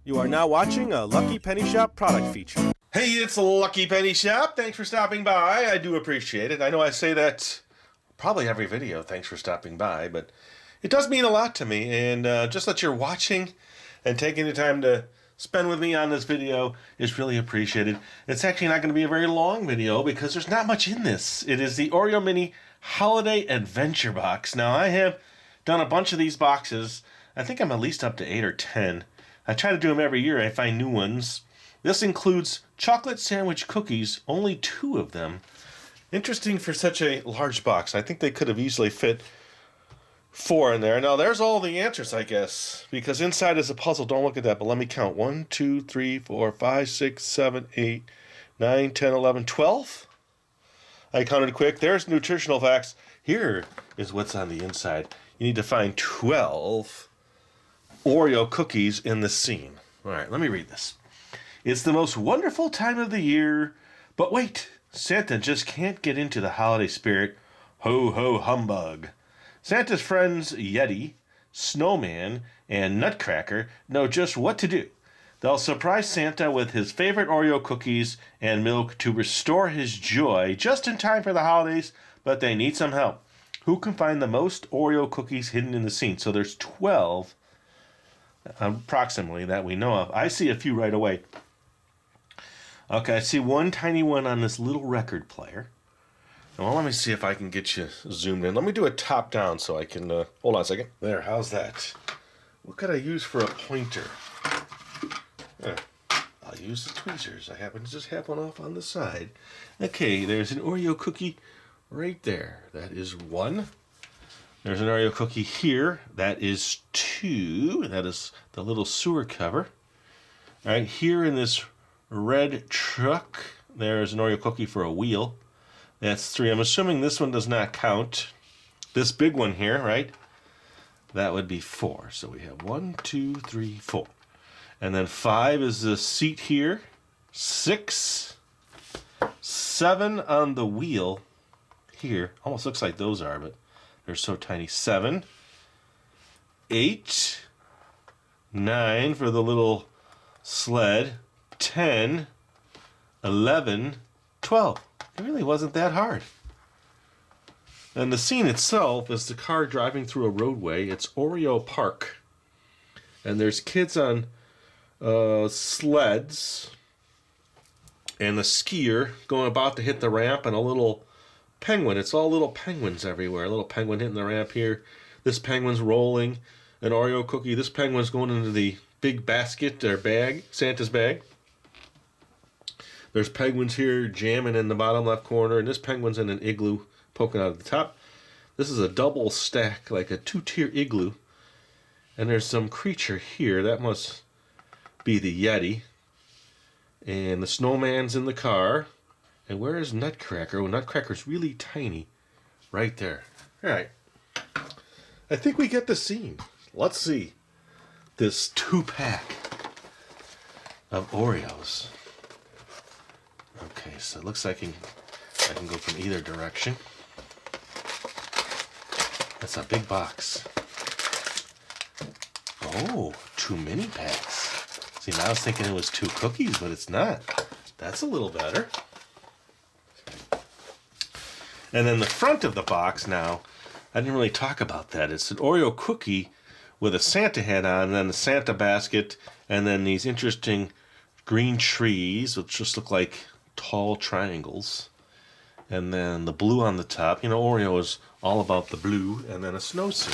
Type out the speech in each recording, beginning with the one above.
You are now watching a Lucky Penny Shop product feature. Hey, it's Lucky Penny Shop. Thanks for stopping by. I do appreciate it. I know I say that probably every video, thanks for stopping by, but it does mean a lot to me. And just that you're watching and taking the time to spend with me on this video is really appreciated. It's actually not going to be a very long video because there's not much in this. It is the Oreo Mini Holiday Adventure Box. Now, I have done a bunch of these boxes. I think I'm at least up to 8 or 10. I try to do them every year. I find new ones. This includes chocolate sandwich cookies, only 2 of them. Interesting for such a large box. I think they could have easily fit 4 in there. Now, there's all the answers, I guess, because inside is a puzzle. Don't look at that, but let me count. 1, 2, 3, 4, 5, 6, 7, 8, 9, 10, 11, 12. I counted quick. There's nutritional facts. Here is what's on the inside. You need to find 12 Oreo cookies in the scene. All right, let me read this. It's the most wonderful time of the year, but wait, Santa just can't get into the holiday spirit. Ho, ho, humbug. Santa's friends Yeti, Snowman, and Nutcracker know just what to do. They'll surprise Santa with his favorite Oreo cookies and milk to restore his joy just in time for the holidays, but they need some help. Who can find the most Oreo cookies hidden in the scene? So there's 12 approximately that we know of. I see a few right away. Okay, I see one tiny one on this little record player. Well, let me see if I can get you zoomed in. Let me do a top down so I can, hold on a second. There, how's that? What could I use for a pointer? I'll use the tweezers. I happen to just have one off on the side. Okay, there's an Oreo cookie right there. That is 1. There's an Oreo cookie here. That is 2. That is the little sewer cover. All right, here in this red truck, there's an Oreo cookie for a wheel. That's 3. I'm assuming this one does not count. This big one here, right? That would be 4. So we have 1, 2, 3, 4. And then 5 is the seat here. 6, 7 on the wheel here. Almost looks like those are, but they're so tiny. 7, 8, 9 for the little sled. 10, 11, 12. It really wasn't that hard. And the scene itself is the car driving through a roadway. It's Oreo Park. And there's kids on sleds. And a skier going about to hit the ramp, and a little penguin. It's all little penguins everywhere. A little penguin hitting the ramp here. This penguin's rolling an Oreo cookie. This penguin's going into the big basket or bag, Santa's bag. There's penguins here jamming in the bottom left corner, and this penguin's in an igloo poking out at the top. This is a double stack, like a 2-tier igloo. And there's some creature here. That must be the Yeti. And the snowman's in the car. And where is Nutcracker? Oh, Nutcracker's really tiny. Right there. All right. I think we get the scene. Let's see this 2-pack of Oreos. Okay, so it looks like I can go from either direction. That's a big box. Oh, 2 mini packs. See, now I was thinking it was 2 cookies, but it's not. That's a little better. And then the front of the box now, I didn't really talk about that. It's an Oreo cookie with a Santa hat on, and then the Santa basket, and then these interesting green trees, which just look like tall triangles. And then the blue on the top. You know, Oreo is all about the blue. And then a snow scene.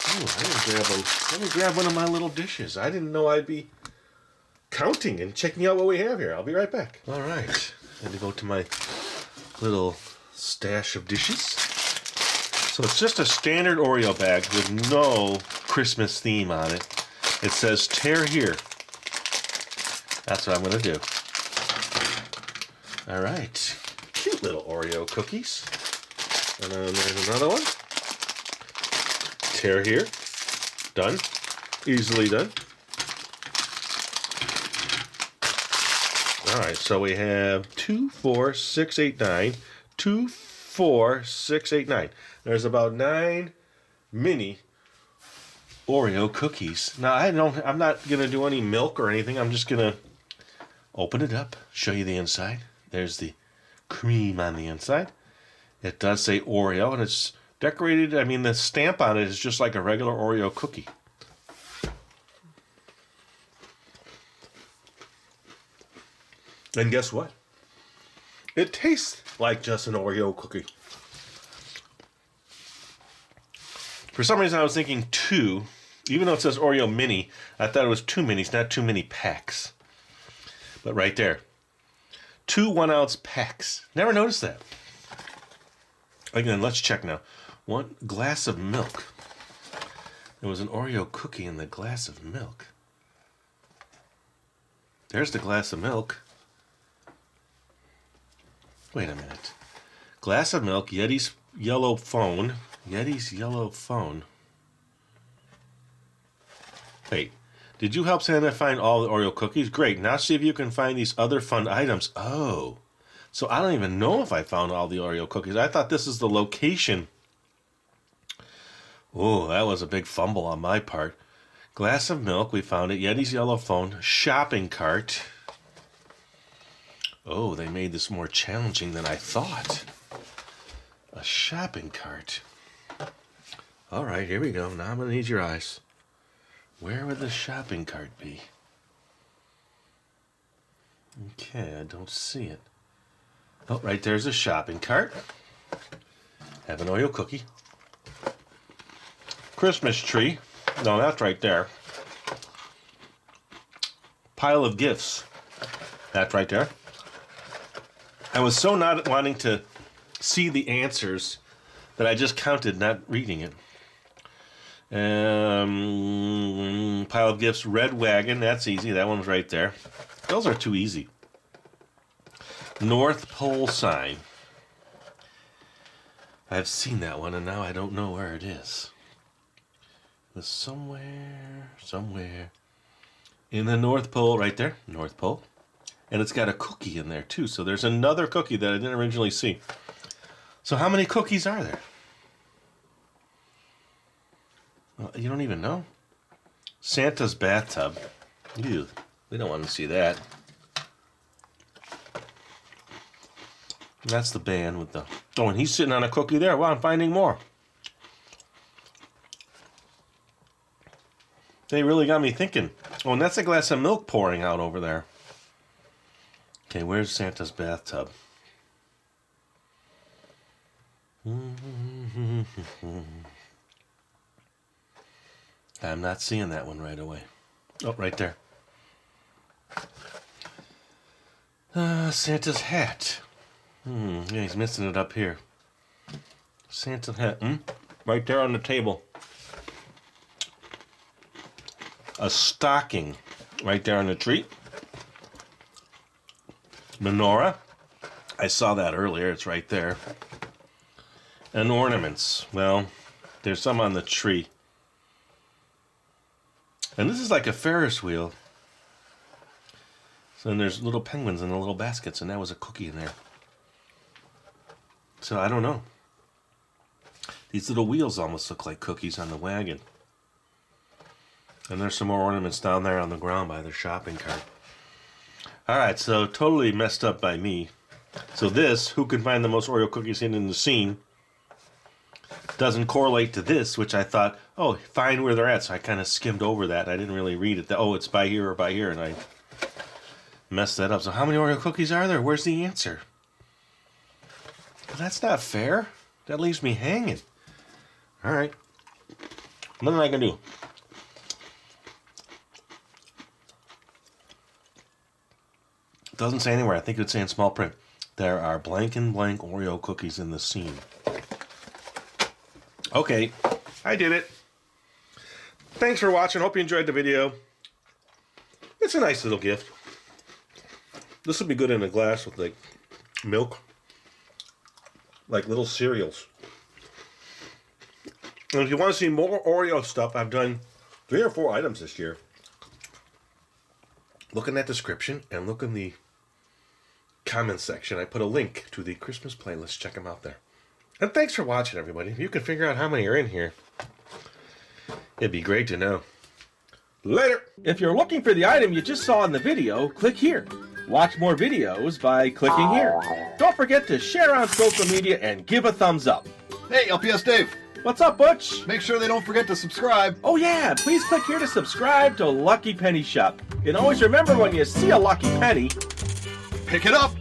Oh, let me grab one of my little dishes. I didn't know I'd be counting and checking out what we have here. I'll be right back. All right. Let me go to my little stash of dishes. So it's just a standard Oreo bag with no Christmas theme on it. It says tear here. That's what I'm going to do. All right. Cute little Oreo cookies. And then there's another one. Tear here. Done. Easily done. All right, so we have 2, 4, 6, 8, 9. 2, 4, 6, 8, 9. There's about 9 mini Oreo cookies. Now, I'm not going to do any milk or anything. I'm just going to open it up, show you the inside. There's the cream on the inside. It does say Oreo, and it's decorated. I mean, the stamp on it is just like a regular Oreo cookie. And guess what? It tastes like just an Oreo cookie. For some reason, I was thinking 2. Even though it says Oreo Mini, I thought it was 2 minis, not too many packs. But right there. 2 1-ounce packs. Never noticed that. Again, let's check now. 1 glass of milk. There was an Oreo cookie in the glass of milk. There's the glass of milk. Wait a minute. Glass of milk, Yeti's yellow phone. Yeti's yellow phone. Wait, did you help Santa find all the Oreo cookies? Great, now see if you can find these other fun items. Oh, so I don't even know if I found all the Oreo cookies. I thought this is the location. Oh, that was a big fumble on my part. Glass of milk, we found it. Yeti's yellow phone. Shopping cart. Oh, they made this more challenging than I thought. A shopping cart. All right, here we go. Now I'm going to need your eyes. Where would the shopping cart be? Okay, I don't see it. Oh, right there's a shopping cart. Have an Oreo cookie. Christmas tree. No, that's right there. Pile of gifts. That's right there. I was so not wanting to see the answers that I just counted, not reading it. Pile of gifts, red wagon, that's easy. That one's right there. Those are too easy. North Pole sign. I've seen that one, and now I don't know where it is. It's somewhere in the North Pole, right there, North Pole. And it's got a cookie in there, too. So there's another cookie that I didn't originally see. So how many cookies are there? Well, you don't even know? Santa's bathtub. Ew, we don't want to see that. That's the band with the... Oh, and he's sitting on a cookie there. Wow, I'm finding more. They really got me thinking. Oh, and that's a glass of milk pouring out over there. Okay, where's Santa's bathtub? I'm not seeing that one right away. Oh, right there. Santa's hat. Yeah, he's missing it up here. Santa's hat. Right there on the table. A stocking. Right there on the tree. Menorah. I saw that earlier. It's right there. And ornaments. Well, there's some on the tree. And this is like a Ferris wheel. So then there's little penguins in the little baskets, and that was a cookie in there. So I don't know. These little wheels almost look like cookies on the wagon. And there's some more ornaments down there on the ground by the shopping cart. Alright, so totally messed up by me. So this, who can find the most Oreo cookies hidden in the scene, doesn't correlate to this, which I thought, oh, find where they're at. So I kind of skimmed over that. I didn't really read it. Oh, it's by here or by here, and I messed that up. So how many Oreo cookies are there? Where's the answer? Well, that's not fair. That leaves me hanging. Alright. Nothing I can do. It doesn't say anywhere. I think it would say in small print. There are blank and blank Oreo cookies in the scene. Okay, I did it. Thanks for watching. Hope you enjoyed the video. It's a nice little gift. This would be good in a glass with like milk. Like little cereals. And if you want to see more Oreo stuff, I've done 3 or 4 items this year. Look in that description and look in the comments section. I put a link to the Christmas playlist. Check them out there. And thanks for watching, everybody. If you can figure out how many are in here, It'd be great to know. Later. If you're looking for the item you just saw in the video, click here. Watch more videos by clicking here. Don't forget to share on social media and give a thumbs up. Hey, LPS-Dave. What's up, Butch? Make sure they don't forget to subscribe. Oh yeah, please click here to subscribe to Lucky Penny Shop. And always remember, when you see a lucky penny, Pick it up.